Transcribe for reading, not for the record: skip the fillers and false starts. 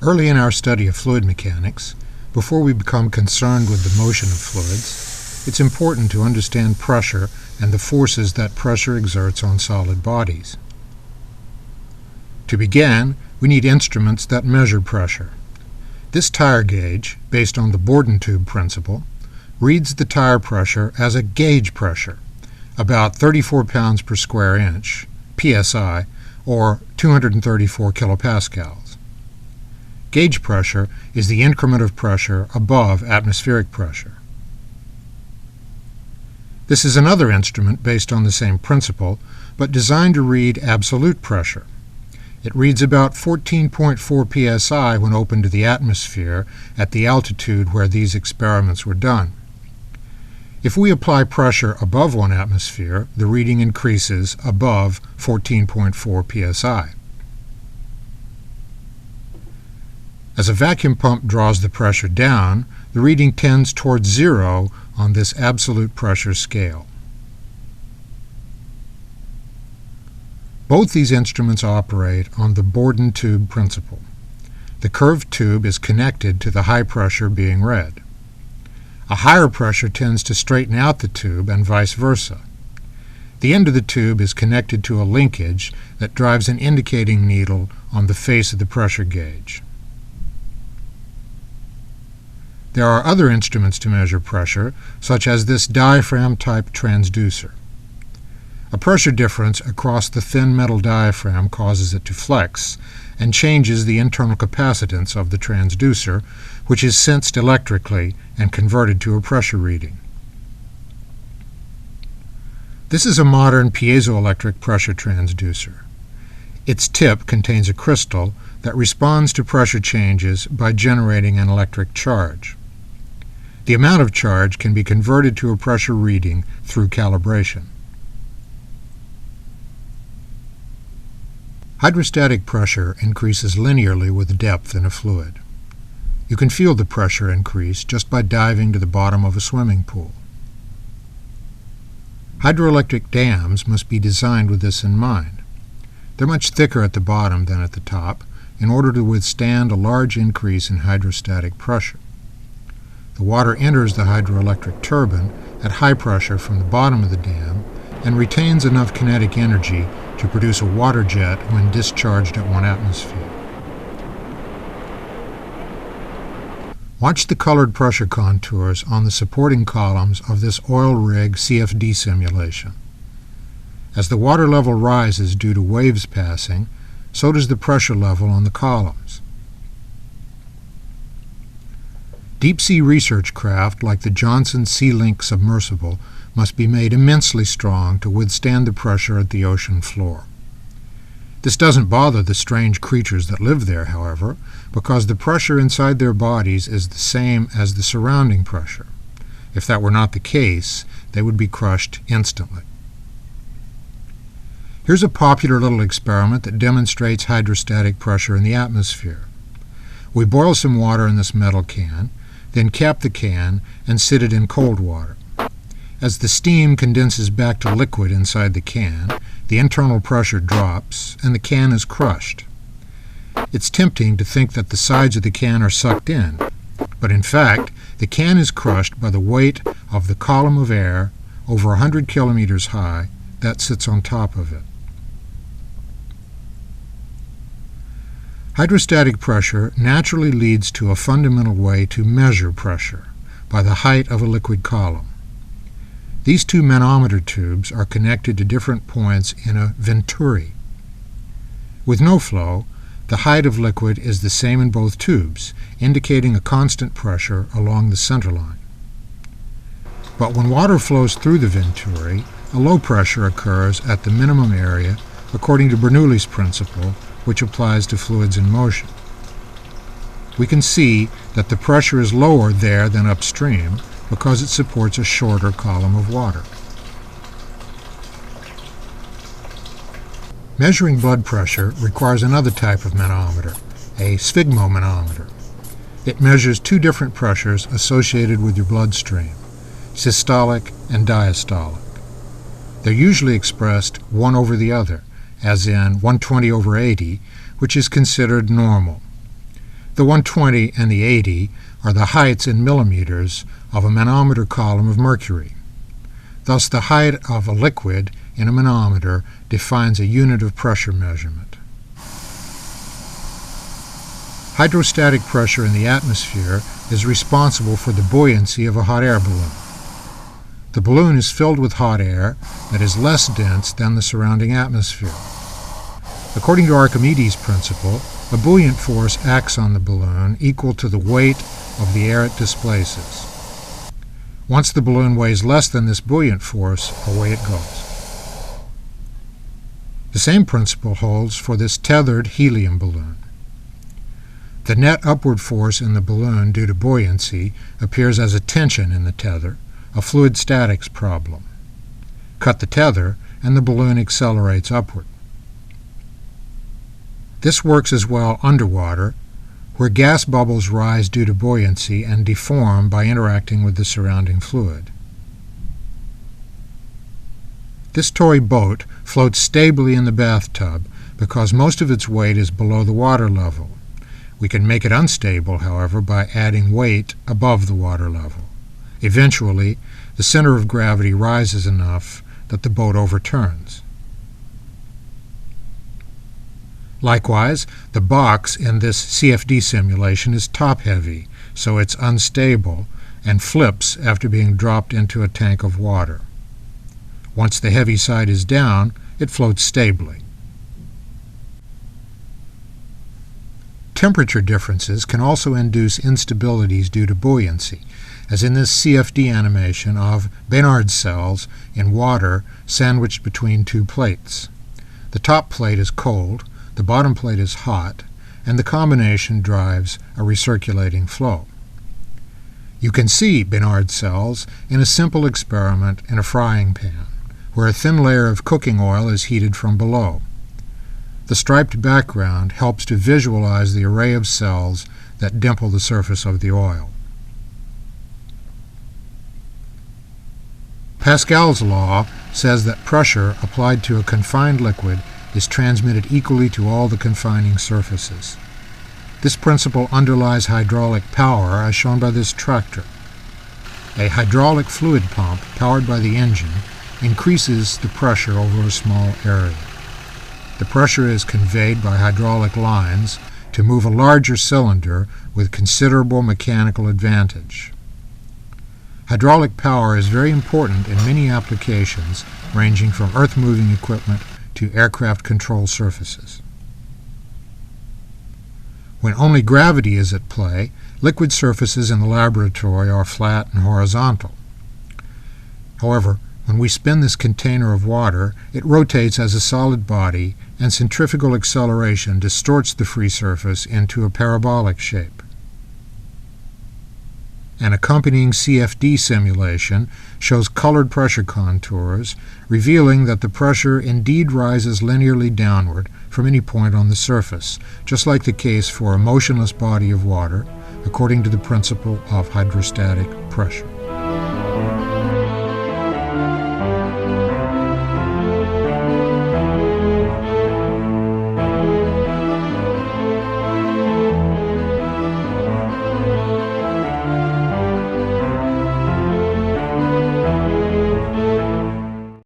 Early in our study of fluid mechanics, before we become concerned with the motion of fluids, it's important to understand pressure and the forces that pressure exerts on solid bodies. To begin, we need instruments that measure pressure. This tire gauge, based on the Bourdon tube principle, reads the tire pressure as a gauge pressure, about 34 pounds per square inch, psi, or 234 kilopascals. Gauge pressure is the increment of pressure above atmospheric pressure. This is another instrument based on the same principle, but designed to read absolute pressure. It reads about 14.4 psi when open to the atmosphere at the altitude where these experiments were done. If we apply pressure above 1 atmosphere, the reading increases above 14.4 psi. As a vacuum pump draws the pressure down, the reading tends towards 0 on this absolute pressure scale. Both these instruments operate on the Bourdon tube principle. The curved tube is connected to the high pressure being read. A higher pressure tends to straighten out the tube and vice versa. The end of the tube is connected to a linkage that drives an indicating needle on the face of the pressure gauge. There are other instruments to measure pressure, such as this diaphragm-type transducer. A pressure difference across the thin metal diaphragm causes it to flex and changes the internal capacitance of the transducer, which is sensed electrically and converted to a pressure reading. This is a modern piezoelectric pressure transducer. Its tip contains a crystal that responds to pressure changes by generating an electric charge. The amount of charge can be converted to a pressure reading through calibration. Hydrostatic pressure increases linearly with depth in a fluid. You can feel the pressure increase just by diving to the bottom of a swimming pool. Hydroelectric dams must be designed with this in mind. They're much thicker at the bottom than at the top in order to withstand a large increase in hydrostatic pressure. The water enters the hydroelectric turbine at high pressure from the bottom of the dam and retains enough kinetic energy to produce a water jet when discharged at 1 atmosphere. Watch the colored pressure contours on the supporting columns of this oil rig CFD simulation. As the water level rises due to waves passing, so does the pressure level on the columns. Deep-sea research craft like the Johnson Sea-Link submersible must be made immensely strong to withstand the pressure at the ocean floor. This doesn't bother the strange creatures that live there, however, because the pressure inside their bodies is the same as the surrounding pressure. If that were not the case, they would be crushed instantly. Here's a popular little experiment that demonstrates hydrostatic pressure in the atmosphere. We boil some water in this metal can, then cap the can and sit it in cold water. As the steam condenses back to liquid inside the can, the internal pressure drops and the can is crushed. It's tempting to think that the sides of the can are sucked in, but in fact, the can is crushed by the weight of the column of air over 100 kilometers high that sits on top of it. Hydrostatic pressure naturally leads to a fundamental way to measure pressure, by the height of a liquid column. These two manometer tubes are connected to different points in a venturi. With no flow, the height of liquid is the same in both tubes, indicating a constant pressure along the center line. But when water flows through the venturi, a low pressure occurs at the minimum area according to Bernoulli's principle, which applies to fluids in motion. We can see that the pressure is lower there than upstream because it supports a shorter column of water. Measuring blood pressure requires another type of manometer, a sphygmomanometer. It measures two different pressures associated with your bloodstream, systolic and diastolic. They're usually expressed one over the other, as in 120/80, which is considered normal. The 120 and the 80 are the heights in millimeters of a manometer column of mercury. Thus, the height of a liquid in a manometer defines a unit of pressure measurement. Hydrostatic pressure in the atmosphere is responsible for the buoyancy of a hot air balloon. The balloon is filled with hot air that is less dense than the surrounding atmosphere. According to Archimedes' principle, a buoyant force acts on the balloon equal to the weight of the air it displaces. Once the balloon weighs less than this buoyant force, away it goes. The same principle holds for this tethered helium balloon. The net upward force in the balloon due to buoyancy appears as a tension in the tether, a fluid statics problem. Cut the tether, and the balloon accelerates upward. This works as well underwater, where gas bubbles rise due to buoyancy and deform by interacting with the surrounding fluid. This toy boat floats stably in the bathtub because most of its weight is below the water level. We can make it unstable, however, by adding weight above the water level. Eventually, the center of gravity rises enough that the boat overturns. Likewise, the box in this CFD simulation is top-heavy, so it's unstable and flips after being dropped into a tank of water. Once the heavy side is down, it floats stably. Temperature differences can also induce instabilities due to buoyancy, as in this CFD animation of Bénard cells in water sandwiched between two plates. The top plate is cold, the bottom plate is hot, and the combination drives a recirculating flow. You can see Bénard cells in a simple experiment in a frying pan, where a thin layer of cooking oil is heated from below. The striped background helps to visualize the array of cells that dimple the surface of the oil. Pascal's law says that pressure applied to a confined liquid is transmitted equally to all the confining surfaces. This principle underlies hydraulic power, as shown by this tractor. A hydraulic fluid pump, powered by the engine, increases the pressure over a small area. The pressure is conveyed by hydraulic lines to move a larger cylinder with considerable mechanical advantage. Hydraulic power is very important in many applications, ranging from earth-moving equipment to aircraft control surfaces. When only gravity is at play, liquid surfaces in the laboratory are flat and horizontal. However, when we spin this container of water, it rotates as a solid body, and centrifugal acceleration distorts the free surface into a parabolic shape. An accompanying CFD simulation shows colored pressure contours, revealing that the pressure indeed rises linearly downward from any point on the surface, just like the case for a motionless body of water, according to the principle of hydrostatic pressure.